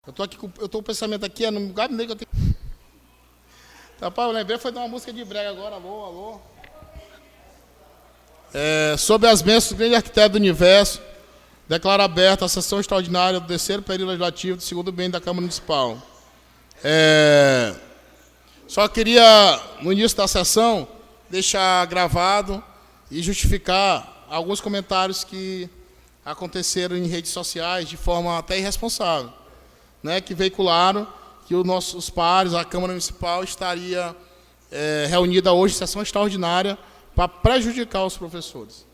Eu estou com o pensamento aqui, no gabinete que eu tenho. Rapaz, eu lembrei, foi de uma música de brega agora, alô, alô. Sobre as bênçãos do grande arquiteto do universo, declaro aberta a sessão extraordinária do terceiro período legislativo do segundo bem da Câmara Municipal. Só queria, no início da sessão, deixar gravado e justificar alguns comentários que aconteceram em redes sociais de forma até irresponsável, né, que veicularam que os nossos pares, a Câmara Municipal, estaria reunida hoje em sessão extraordinária para prejudicar os professores.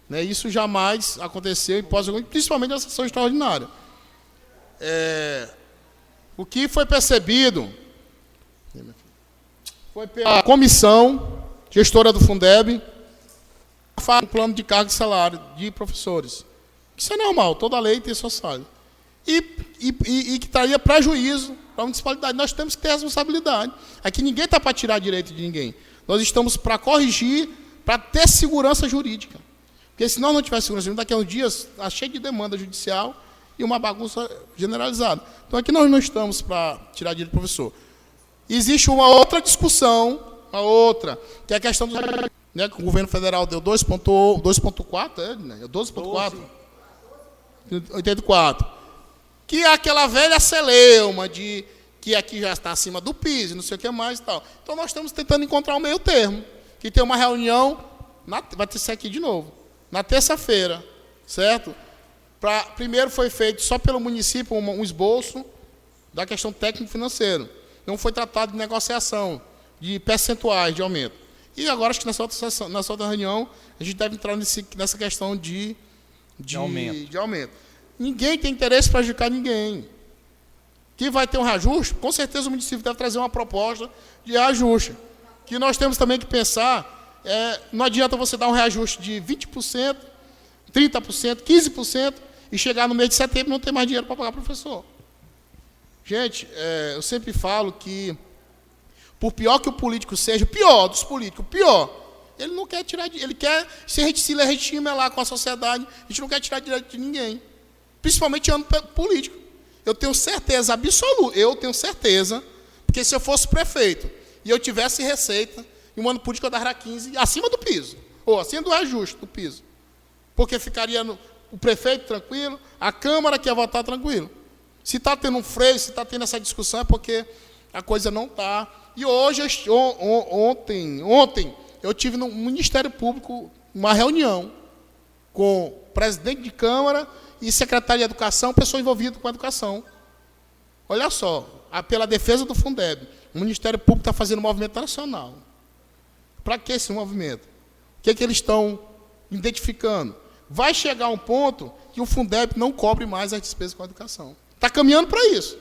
Né, isso jamais aconteceu, principalmente na sessão extraordinária. O que foi percebido foi pela comissão gestora do Fundeb um plano de carga e salário de professores. Isso é normal, toda lei tem seu salário. E que traria prejuízo para a municipalidade. Nós temos que ter responsabilidade. Aqui ninguém está para tirar direito de ninguém. Nós estamos para corrigir, para ter segurança jurídica. Porque se nós não tivermos segurança jurídica, daqui a uns dias está cheio de demanda judicial e uma bagunça generalizada. Então aqui nós não estamos para tirar direito do professor. Existe uma outra discussão, que é a questão do... Né, que o governo federal deu 2,4, né? 12,4. 84. Que é aquela velha celeuma de que aqui já está acima do piso, não sei o que mais e tal. Então, nós estamos tentando encontrar um meio termo, que tem uma reunião, vai ter que ser aqui de novo, na terça-feira, certo? Primeiro foi feito só pelo município um esboço da questão técnico-financeira. Não foi tratado de negociação, de percentuais de aumento. E agora, acho que nessa outra reunião, a gente deve entrar nessa questão de aumento. Ninguém tem interesse para prejudicar ninguém. Que vai ter um reajuste, com certeza o município deve trazer uma proposta de reajuste. Que nós temos também que pensar, não adianta você dar um reajuste de 20%, 30%, 15%, e chegar no mês de setembro e não ter mais dinheiro para pagar professor. Gente, eu sempre falo que, por pior que o político seja, o pior dos políticos, ele não quer tirar, ele quer se legitima lá com a sociedade, a gente não quer tirar direito de ninguém. Principalmente em âmbito político. Eu tenho certeza absoluta, porque se eu fosse prefeito e eu tivesse receita, em um ano político eu daria 15 acima do piso, ou acima do reajuste do piso. Porque ficaria o prefeito tranquilo, a Câmara que ia votar tranquilo. Se está tendo um freio, se está tendo essa discussão, é porque a coisa não está. E hoje, ontem, eu tive no Ministério Público uma reunião com o presidente de Câmara e secretário de Educação, pessoa envolvida com a educação. Olha só, pela defesa do Fundeb, o Ministério Público está fazendo um movimento nacional. Para que esse movimento? O que eles estão identificando? Vai chegar um ponto que o Fundeb não cobre mais as despesas com a educação. Está caminhando para isso.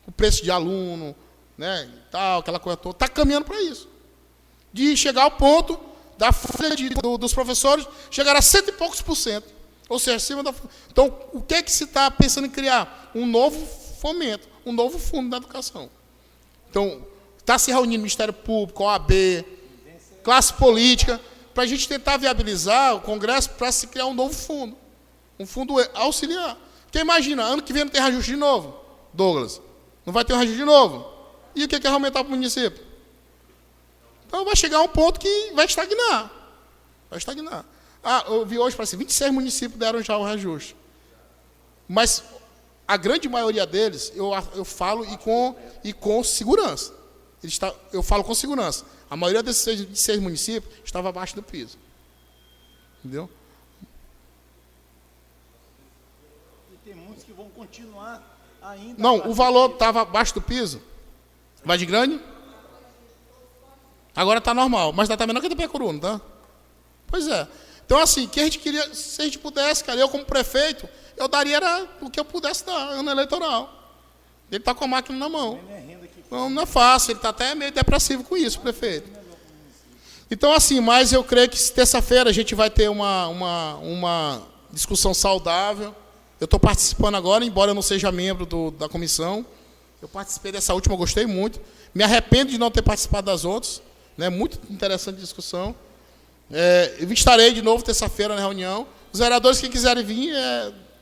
O preço de aluno, né, tal, aquela coisa toda, está caminhando para isso. De chegar ao ponto da folha dos professores chegar a 100 e poucos %. Ou seja, acima da... Então, o que se está pensando em criar? Um novo fomento, um novo fundo da educação. Então, está se reunindo o Ministério Público, OAB, classe política, para a gente tentar viabilizar o Congresso para se criar um novo fundo. Um fundo auxiliar. Porque imagina, ano que vem não tem reajuste de novo, Douglas. Não vai ter um reajuste de novo. E o que é aumentar para o município? Então, vai chegar um ponto que vai estagnar. Eu vi hoje, parece 26 municípios deram já o reajuste. Mas a grande maioria deles, eu falo e com segurança. Eu falo com segurança. A maioria desses 6 municípios estava abaixo do piso. Entendeu? E tem muitos que vão continuar ainda... Não, o valor estava abaixo do piso. Vai de grande? Agora está normal, mas está menor que a do Pecuru, não tá? Pois é. Então, assim, que a gente queria, se a gente pudesse, cara, eu como prefeito, eu daria o que eu pudesse dar, ano eleitoral. Ele está com a máquina na mão. Não é fácil, ele está até meio depressivo com isso, prefeito. Então, assim, mas eu creio que terça-feira a gente vai ter uma discussão saudável. Eu estou participando agora, embora eu não seja membro da comissão. Eu participei dessa última, eu gostei muito. Me arrependo de não ter participado das outras. Né? Muito interessante a discussão. Eu estarei de novo terça-feira na reunião. Os vereadores que quiserem vir,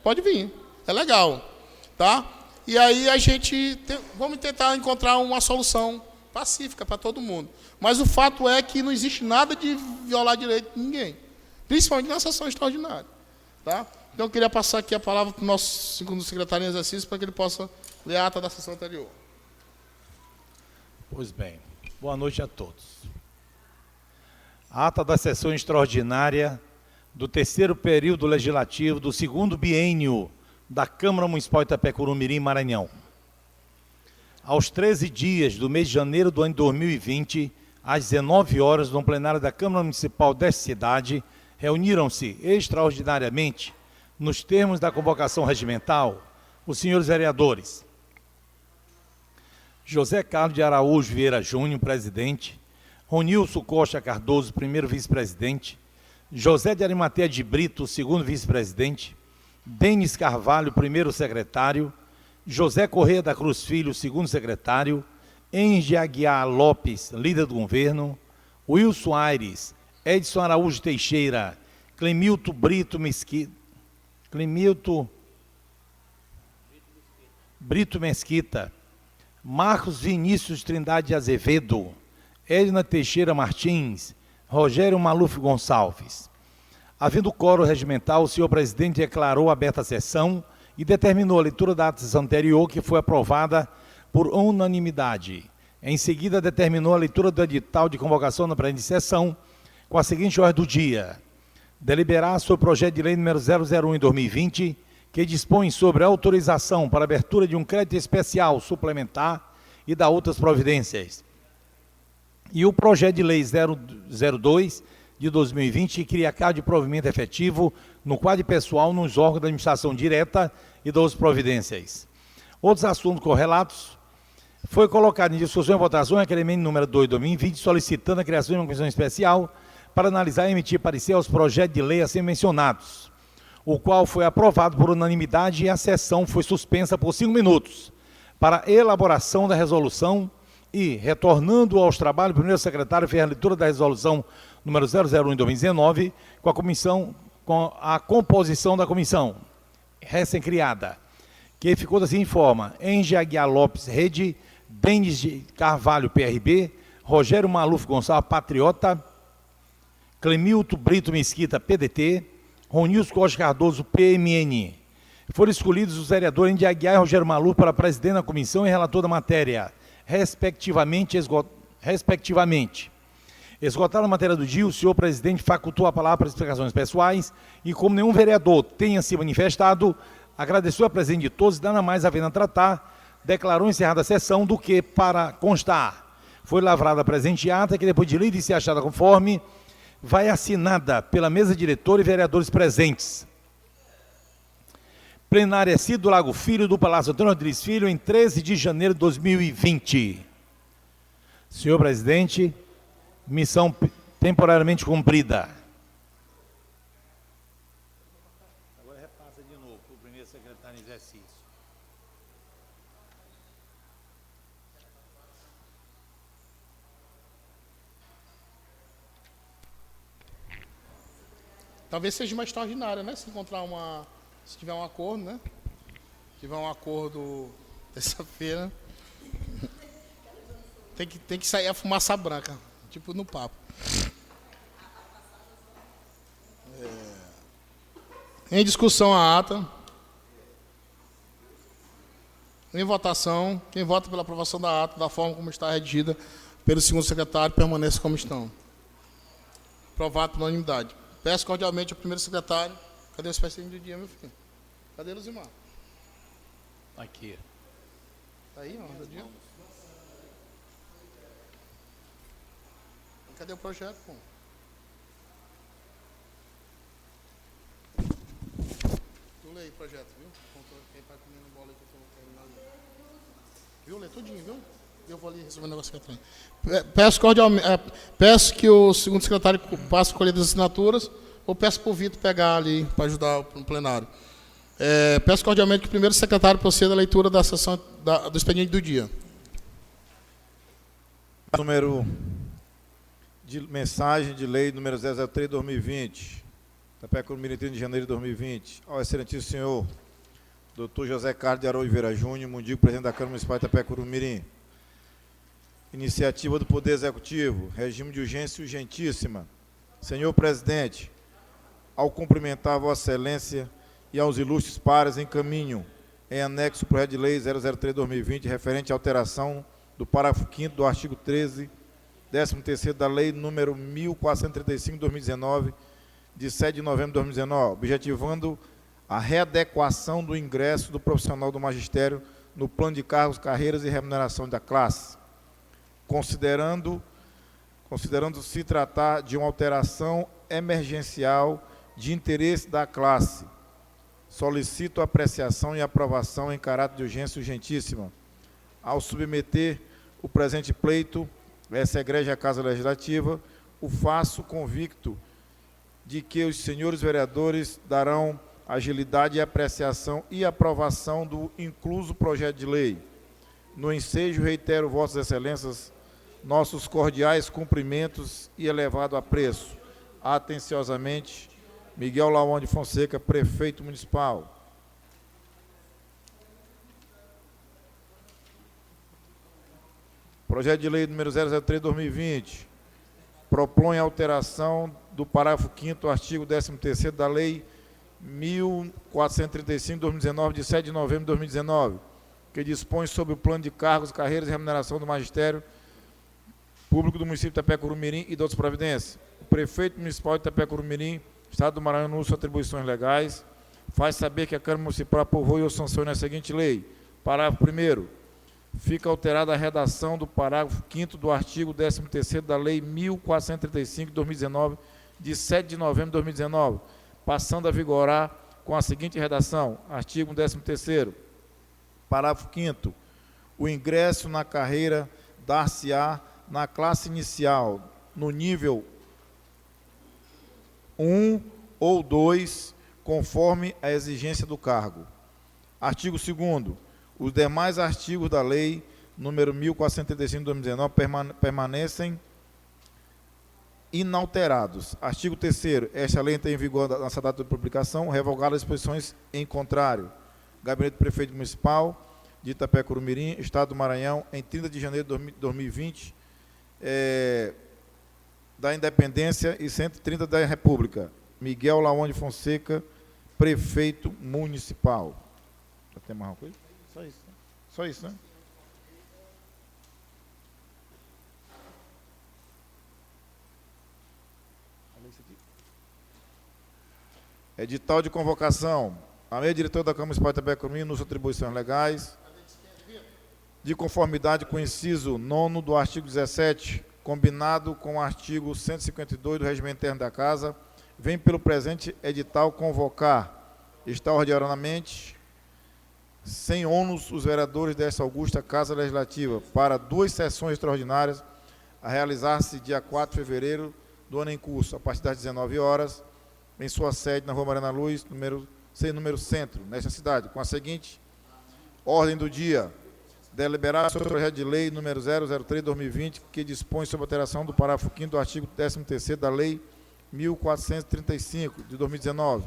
pode vir. É legal. Tá? E aí vamos tentar encontrar uma solução pacífica para todo mundo. Mas o fato é que não existe nada de violar direito de ninguém, principalmente na sessão extraordinária. Tá? Então eu queria passar aqui a palavra para o nosso segundo secretário em exercício para que ele possa ler a ata da sessão anterior. Pois bem, boa noite a todos. A ata da sessão extraordinária do terceiro período legislativo do segundo biênio da Câmara Municipal de Itapecuru-Mirim, Maranhão. Aos 13 dias do mês de janeiro do ano 2020, às 19 horas, no plenário da Câmara Municipal desta cidade, reuniram-se extraordinariamente, nos termos da convocação regimental, os senhores vereadores José Carlos de Araújo Vieira Júnior, presidente, Ronilson Costa Cardoso, primeiro vice-presidente, José de Arimatea de Brito, segundo vice-presidente, Denis Carvalho, primeiro secretário, José Correia da Cruz Filho, segundo secretário, Engie Aguiar Lopes, líder do governo, Wilson Aires, Edson Araújo Teixeira, Clemilton Brito Mesquita, Marcos Vinícius Trindade Azevedo, Edna Teixeira Martins, Rogério Maluf Gonçalves. Havendo quórum regimental, o senhor presidente declarou aberta a sessão e determinou a leitura da ata sessão anterior, que foi aprovada por unanimidade. Em seguida, determinou a leitura do edital de convocação na presente sessão, com a seguinte ordem do dia: deliberar sobre o projeto de lei número 001/2020, que dispõe sobre a autorização para abertura de um crédito especial suplementar e da outras providências. E o projeto de lei 002/2020, que cria cargo de provimento efetivo no quadro pessoal nos órgãos da administração direta e das providências. Outros assuntos correlatos: foi colocado em discussão e votação o requerimento número 2/2020, solicitando a criação de uma comissão especial para analisar e emitir parecer aos projetos de lei assim mencionados, o qual foi aprovado por unanimidade e a sessão foi suspensa por 5 minutos para elaboração da resolução e, retornando aos trabalhos, o primeiro secretário fez a leitura da resolução número 001/2019 com a composição da comissão recém-criada, que ficou da seguinte forma: Engie Aguiar Lopes, Rede, Denis de Carvalho, PRB, Rogério Maluf Gonçalves, Patriota, Clemilton Brito Mesquita, PDT, Ronilson Costa Cardoso, PMN. Foram escolhidos os vereadores Engie Aguiar e Rogério Maluf para presidente da comissão e relator da matéria, respectivamente. Esgotada a matéria do dia, o senhor presidente facultou a palavra para explicações pessoais e, como nenhum vereador tenha se manifestado, agradeceu a presença de todos e, nada mais havendo a tratar, declarou encerrada a sessão, do que, para constar, foi lavrada a presente ata, que depois de lida e se achada conforme, vai assinada pela mesa diretora e vereadores presentes. Plenária Cido Lago Filho, do Palácio Antônio Rodrigues Filho, em 13 de janeiro de 2020. Senhor presidente, missão temporariamente cumprida. Agora repassa de novo para o primeiro secretário em exercício. Talvez seja uma extraordinária, né? Se tiver um acordo, né? Se tiver um acordo terça-feira, tem que sair a fumaça branca, tipo no papo. Em discussão a ata. Em votação, quem vota pela aprovação da ata, da forma como está redigida pelo segundo secretário, permaneça como estão. Aprovado por unanimidade. Peço cordialmente ao primeiro secretário. Cadê o especialista do dia, meu filho? Cadê Luzimar? Aqui. Tá aí, ó, do dia. Cadê o projeto, pô? Tu lê aí o projeto, viu? Quem tá comendo bola aí que eu tô terminando. Viu? Lê tudinho, viu? Eu vou ali resolver o negócio que eu tenho. Peço cordialmente, peço que o segundo secretário passe a colher das assinaturas, ou peço para o Vitor pegar ali para ajudar no plenário. Peço cordialmente que o primeiro secretário proceda à leitura da sessão do expediente do dia. Número de mensagem de lei número 003/2020, Itapecuru-Mirim, de janeiro de 2020. Ao excelentíssimo senhor Dr. José Carlos de Araújo Júnior, Mundico, presidente da Câmara Municipal de Itapecuru-Mirim. Iniciativa do Poder Executivo, regime de urgência urgentíssima. Senhor presidente, ao cumprimentar Vossa Excelência e aos ilustres pares, encaminho em anexo o projeto de lei 003/2020, referente à alteração do parágrafo 5º do artigo 13, 13º da lei número 1435/2019, de 7 de novembro de 2019, objetivando a readequação do ingresso do profissional do magistério no plano de cargos, carreiras e remuneração da classe, considerando-se tratar de uma alteração emergencial de interesse da classe. Solicito a apreciação e aprovação em caráter de urgência urgentíssima. Ao submeter o presente pleito, essa egrégia Casa Legislativa, o faço convicto de que os senhores vereadores darão agilidade e apreciação e aprovação do incluso projeto de lei. No ensejo, reitero, Vossas Excelências, nossos cordiais cumprimentos e elevado apreço. Atenciosamente, Miguel Lawan de Fonseca, Prefeito Municipal. Projeto de lei número 003/2020 propõe a alteração do parágrafo 5º, artigo 13º da lei 1435/2019, de 7 de novembro de 2019, que dispõe sobre o plano de cargos, carreiras e remuneração do magistério público do município de Itapecuru-Mirim e de outras providências. O prefeito municipal de Itapecuru-Mirim, Estado do Maranhão, no uso de atribuições legais, faz saber que a Câmara Municipal aprovou e ou sanciona a seguinte lei. Parágrafo 1º. Fica alterada a redação do parágrafo 5º do artigo 13º da lei 1435/2019, de 7 de novembro de 2019, passando a vigorar com a seguinte redação. Artigo 13º. Parágrafo 5º. O ingresso na carreira dar-se-á na classe inicial, no nível 1 ou 2, conforme a exigência do cargo. Artigo 2º. Os demais artigos da lei número 1435/2019 permanecem inalterados. Artigo 3º. Esta lei entra em vigor nessa data de publicação, revogadas as disposições em contrário. Gabinete do Prefeito Municipal de Itapecuru-Mirim, Estado do Maranhão, em 30 de janeiro de 2020, da Independência e 130 da República. Miguel Lawan de Fonseca, Prefeito Municipal. Já tem mais uma coisa? Só isso, né? Só isso, né? Edital de convocação. A meia diretora da Câmara Municipal de Itapecuru-Mirim, nos atribuições legais, de conformidade com o inciso 9º do artigo 17, combinado com o artigo 152 do Regimento Interno da Casa, vem pelo presente edital convocar extraordinariamente, sem ônus, os vereadores desta augusta Casa Legislativa para 2 sessões extraordinárias a realizar-se dia 4 de fevereiro do ano em curso, a partir das 19 horas, em sua sede na Rua Mariana Luz, sem número centro, nesta cidade, com a seguinte ordem do dia: deliberar sobre o projeto de lei número 003/2020, que dispõe sobre a alteração do parágrafo 5º do artigo 13º da lei 1435, de 2019,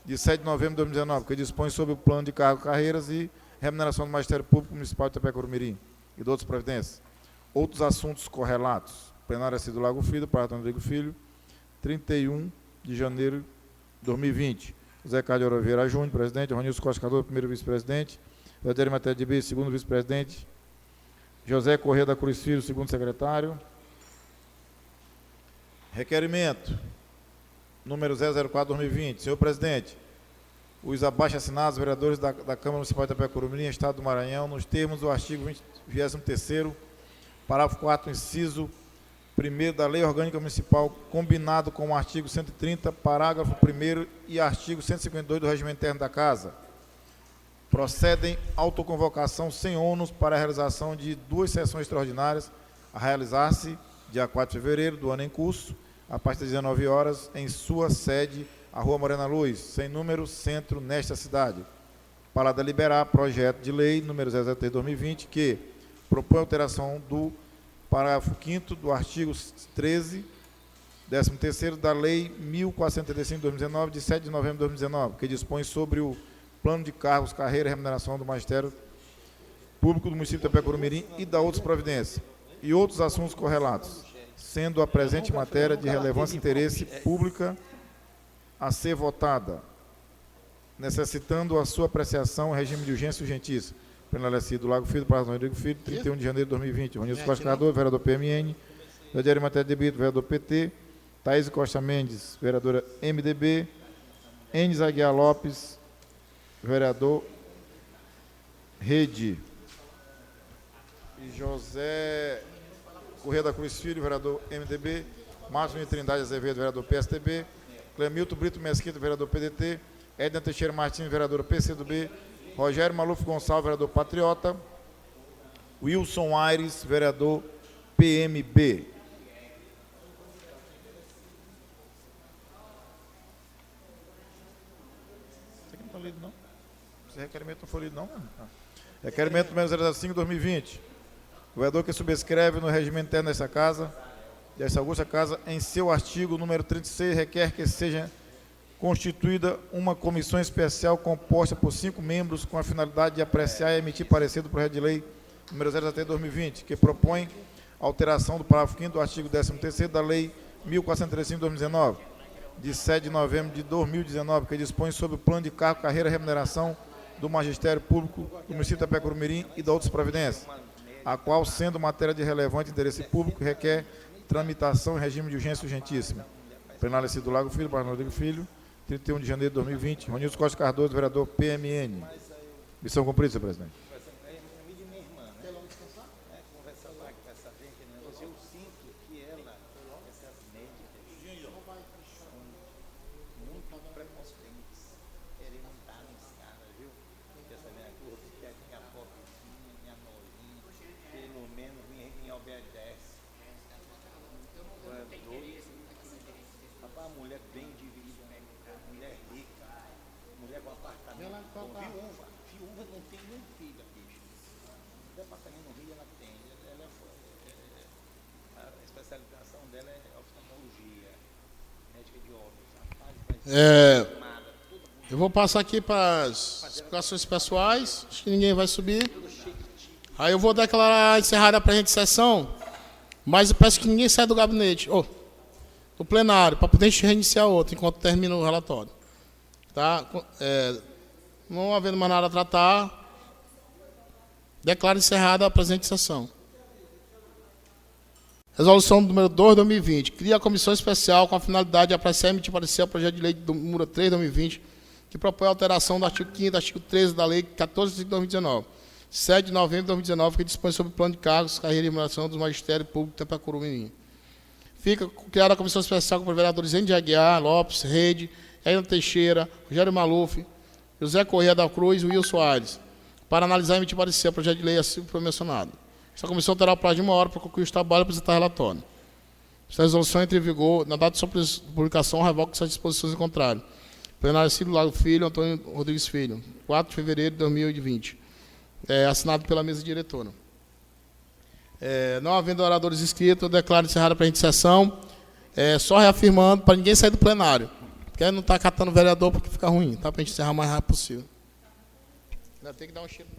de 7 de novembro de 2019, que dispõe sobre o plano de cargos, carreiras e remuneração do Magistério Público Municipal de Itapecuru-Mirim e de outras providências. Outros assuntos correlatos. Plenária do Lago Filho, Parágrafo Rodrigo Filho, 31 de janeiro de 2020. José Carlos de Oliveira Júnior, presidente. Ronilson Costa Cardoso, primeiro vice-presidente. Valdério Matéria de Bis, segundo vice-presidente. José Corrêa da Cruz Filho, segundo secretário. Requerimento número 004/2020. Senhor presidente, os abaixo assinados, vereadores da Câmara Municipal de Itapecuru-Mirim, Estado do Maranhão, nos termos do artigo 23º, parágrafo 4º, inciso 1º da Lei Orgânica Municipal, combinado com o artigo 130, parágrafo 1º e artigo 152 do Regimento Interno da Casa, procedem autoconvocação sem ônus para a realização de 2 sessões extraordinárias a realizar-se dia 4 de fevereiro do ano em curso, a partir das 19 horas, em sua sede, a Rua Morena Luz, sem número, centro, nesta cidade, para deliberar projeto de lei número 003/2020, que propõe alteração do parágrafo 5º do artigo 13, 13º da lei 1435/2019, de 7 de novembro de 2019, que dispõe sobre o plano de cargos, carreira e remuneração do magistério público do município de Itapecuru-Mirim e da outras providências, e outros assuntos correlatos, sendo a presente matéria de relevância e interesse pública a ser votada, necessitando a sua apreciação em regime de urgência e urgentícia. Plenarecido Lago Filho, Prazo Rodrigo Filho, 31 de janeiro de 2020. Ronilson Costa Cardoso, vereador PMN. Rogério Matéria de Brito, vereador PT. Thaís Costa Mendes, vereadora MDB. Enes Aguiar Lopes, vereador Rede. E José Corrêa da Cruz Filho, vereador MDB. Márcio de Trindade Azevedo, vereador PSDB. Clemilton Brito Mesquita, vereador PDT. Edna Teixeira Martins, vereador PCdoB. Rogério Maluf Gonçalves, vereador Patriota. Wilson Aires, vereador PMB. Isso aqui não foi lido, não? Esse requerimento não foi lido, não? Requerimento número 05/2020. O vereador que subscreve no regimento interno dessa casa, dessa augusta casa, em seu artigo número 36, requer que seja constituída uma comissão especial composta por 5 membros com a finalidade de apreciar e emitir parecer do projeto de lei número 0/2020, que propõe alteração do parágrafo 5º do artigo 13º da lei 1435/2019, de 7 de novembro de 2019, que dispõe sobre o plano de cargo, carreira e remuneração do magistério público do município de Itapecuru-Mirim e da outras providências, a qual, sendo matéria de relevante interesse público, requer tramitação em regime de urgência urgentíssima. Plenarecido Lago Filho, Prazo Rodrigo Filho, 31 de janeiro de 2020. Ronilson Costa Cardoso, vereador PMN. Missão cumprida, senhor presidente. Viúva não tem nem filha, bicho. O departamento no Rio ela tem. A especialização dela é oftalmologia, médica de olhos. Eu vou passar aqui para as explicações pessoais. Acho que ninguém vai subir. Aí eu vou declarar encerrada a presente sessão, mas eu peço que ninguém saia do gabinete, do plenário, para poder reiniciar outro, enquanto termina o relatório. Tá? Não havendo mais nada a tratar, declaro encerrada a presente sessão. Resolução número 2/2020. Cria a comissão especial com a finalidade de apreciar e emitir parecer ao projeto de lei número 3/2020, que propõe a alteração do artigo 5º do artigo 13 da lei 14/2019, 7 de novembro de 2019, que dispõe sobre o plano de cargos, carreira e remuneração dos magistérios públicos de Itapecuru-Mirim. Fica criada a comissão especial com os vereadores Enes Aguiar Lopes, Rede, Edna Teixeira, Rogério Maluf, José Corrêa da Cruz e Wilson Aires, para analisar e emitir parecer ao projeto de lei assim mencionado. Essa comissão terá o prazo de 1 hora para concluir o trabalho e apresentar relatório. Esta resolução entra em vigor na data de sua publicação, revoga essas disposições em contrário. Plenarecido Lago Filho, Antônio Rodrigues Filho, 4 de fevereiro de 2020. Assinado pela mesa diretora. Não havendo oradores inscritos, eu declaro encerrada a presente sessão. Só reafirmando, para ninguém sair do plenário. Porque não está catando vereador porque fica ruim, tá? Para a gente encerrar o mais rápido possível. Ainda tem que dar um cheiro.